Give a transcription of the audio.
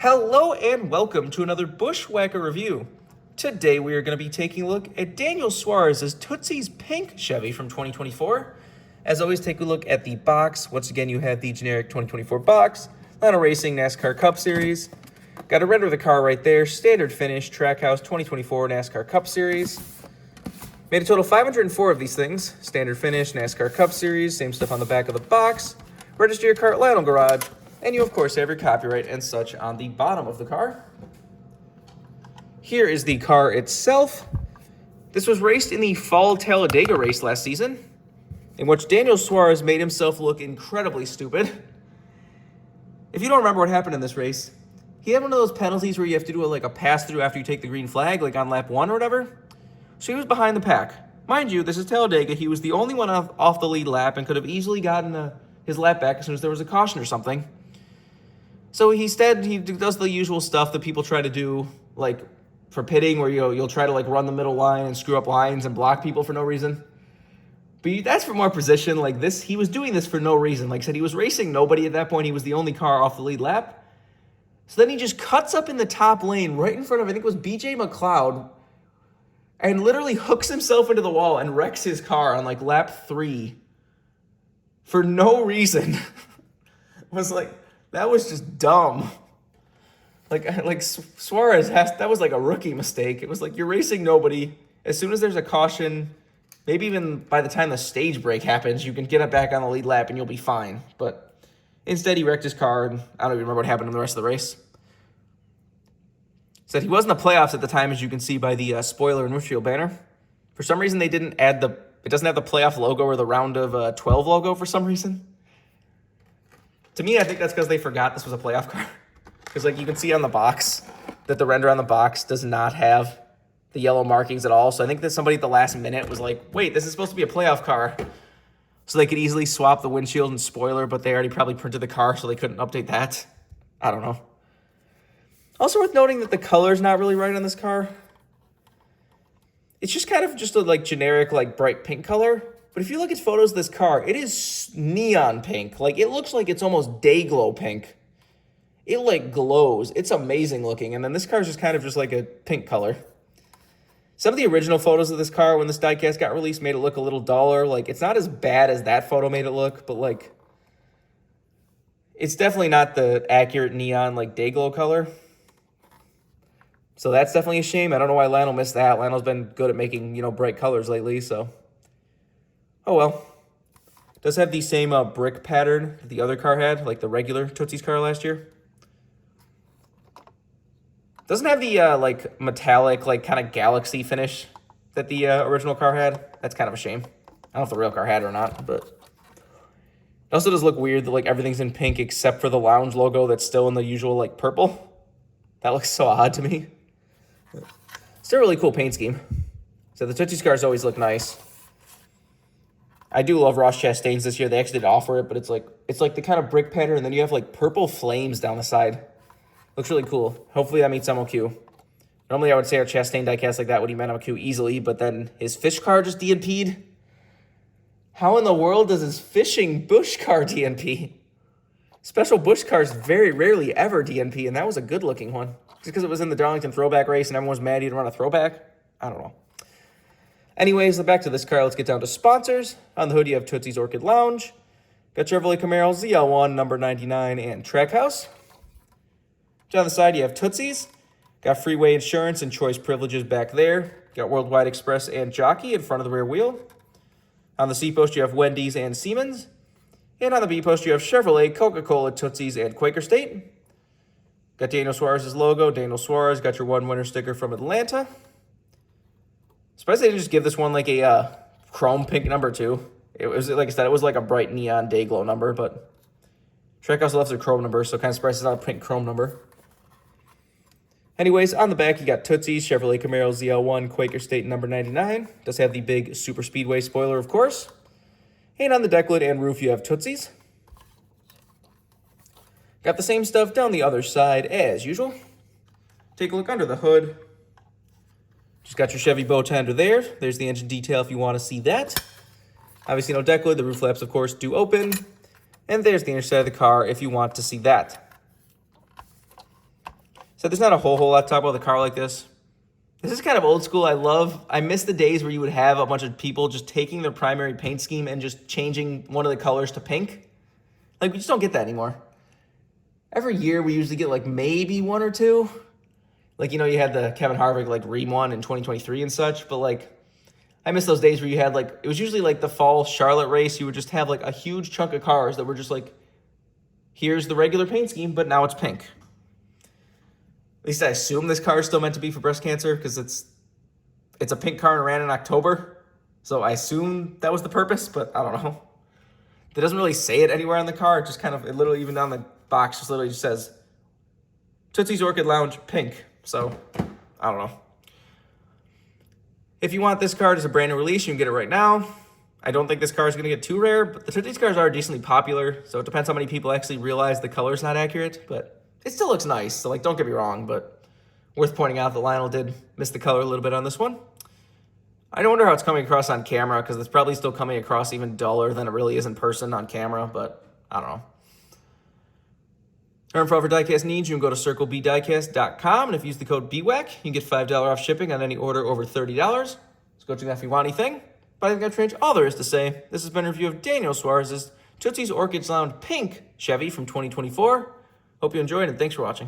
Hello and welcome to another Bushwhacker review. Today we are going to be taking a look at Daniel Suarez's Tootsies Pink Chevy from 2024. As always, take a look at the box. Once again, you have the generic 2024 box, Lano Racing NASCAR Cup Series. Got a render of the car right there, standard finish, Trackhouse 2024 NASCAR Cup Series. Made a total of 504 of these things. Standard finish, NASCAR Cup Series, same stuff on the back of the box. Register your car at Lano Garage. And you, of course, have your copyright and such on the bottom of the car. Here is the car itself. This was raced in the Fall Talladega race last season, in which Daniel Suarez made himself look incredibly stupid. If you don't remember what happened in this race, he had one of those penalties where you have to do a pass-through after you take the green flag, like on lap 1 or whatever. So he was behind the pack. Mind you, this is Talladega. He was the only one off the lead lap and could have easily gotten his lap back as soon as there was a caution or something. So instead, he does the usual stuff that people try to do, like for pitting, where you'll try to run the middle line and screw up lines and block people for no reason. But that's for more position. Like this, he was doing this for no reason. Like I said, he was racing nobody at that point. He was the only car off the lead lap. So then he just cuts up in the top lane right in front of, I think it was BJ McLeod, and literally hooks himself into the wall and wrecks his car on lap 3 for no reason. That was just dumb. Suarez that was a rookie mistake. It was you're racing nobody. As soon as there's a caution, maybe even by the time the stage break happens, you can get it back on the lead lap and you'll be fine. But instead, he wrecked his car, and I don't even remember what happened in the rest of the race. Said he was in the playoffs at the time, as you can see by the spoiler and windshield banner. For some reason, they didn't add it doesn't have the playoff logo or the round of 12 logo for some reason. To me, I think that's because they forgot this was a playoff car. Because you can see on the box that the render on the box does not have the yellow markings at all. So I think that somebody at the last minute was like, wait, this is supposed to be a playoff car. So they could easily swap the windshield and spoiler, but they already probably printed the car, so they couldn't update that. I don't know. Also worth noting that the color's not really right on this car. It's just kind of just a generic bright pink color. But if you look at photos of this car, it is neon pink. It looks like it's almost day glow pink. It glows. It's amazing looking. And then this car is just kind of just a pink color. Some of the original photos of this car when this diecast got released made it look a little duller. It's not as bad as that photo made it look, but it's definitely not the accurate neon day glow color. So that's definitely a shame. I don't know why Lano missed that. Lano's been good at making, bright colors lately, so. Oh well. Does have the same brick pattern that the other car had, the regular Tootsies car last year. Doesn't have the metallic kind of galaxy finish that the original car had. That's kind of a shame. I don't know if the real car had it or not, but it also does look weird that everything's in pink except for the lounge logo that's still in the usual purple. That looks so odd to me. Still a really cool paint scheme. So the Tootsies cars always look nice. I do love Ross Chastain's this year. They actually did offer it, but it's the kind of brick pattern, and then you have purple flames down the side. Looks really cool. Hopefully that meets MOQ. Normally I would say our Chastain diecast like that would he meant MOQ easily, but then his fish car just DNP'd. How in the world does his fishing bush car DNP? Special bush cars very rarely ever DNP, and that was a good looking one. Just because it was in the Darlington throwback race and everyone was mad he didn't run a throwback? I don't know. Anyways, back to this car. Let's get down to sponsors. On the hood, you have Tootsies Orchid Lounge. Got Chevrolet Camaro ZL1, number 99, and Trackhouse. Down the side, you have Tootsies. Got Freeway Insurance and Choice Privileges back there. Got Worldwide Express and Jockey in front of the rear wheel. On the C post, you have Wendy's and Siemens. And on the B post, you have Chevrolet, Coca-Cola, Tootsies, and Quaker State. Got Daniel Suarez's logo. Daniel Suarez. Got your one winner sticker from Atlanta. Surprised they didn't just give this one a chrome pink number too. It was, like I said, it was a bright neon day glow number, but Trackhouse left their chrome number, so kind of surprised it's not a pink chrome number. Anyways, on the back, you got Tootsies, Chevrolet Camaro ZL1, Quaker State number 99. Does have the big Super Speedway spoiler, of course. And on the deck lid and roof, you have Tootsies. Got the same stuff down the other side as usual. Take a look under the hood. Just got your Chevy bow tie under there. There's the engine detail if you want to see that. Obviously no deck lid. The roof flaps, of course, do open. And there's the inner side of the car if you want to see that. So there's not a whole lot to talk about with a car like this. This is kind of old school. I miss the days where you would have a bunch of people just taking their primary paint scheme and just changing one of the colors to pink. Like, we just don't get that anymore. Every year we usually get like maybe one or two. Like, you know, you had the Kevin Harvick like Ream one in 2023 and such, but like, I miss those days where you had like, it was usually like the fall Charlotte race. You would just have like a huge chunk of cars that were just like, here's the regular paint scheme, but now it's pink. At least I assume this car is still meant to be for breast cancer because it's a pink car and ran in October. So I assume that was the purpose, but I don't know. It doesn't really say it anywhere on the car. It just kind of, it literally, even on the box, just literally just says Tootsies Orchid Lounge pink. So I don't know. If you want this card as a brand new release, you can get it right now. I don't think this car is going to get too rare, but the Tootsies cars are decently popular. So it depends how many people actually realize the color is not accurate, but it still looks nice. So like, don't get me wrong, but worth pointing out that Lionel did miss the color a little bit on this one. I wonder how it's coming across on camera because it's probably still coming across even duller than it really is in person on camera, but I don't know. For other Diecast needs, you can go to circlebdiecast.com, and if you use the code BWhack, you can get $5 off shipping on any order over $30. So go check that if you want anything. But I think I've changed all there is to say. This has been a review of Daniel Suarez's Tootsies Orchid Lounge Pink Chevy from 2024. Hope you enjoyed, and thanks for watching.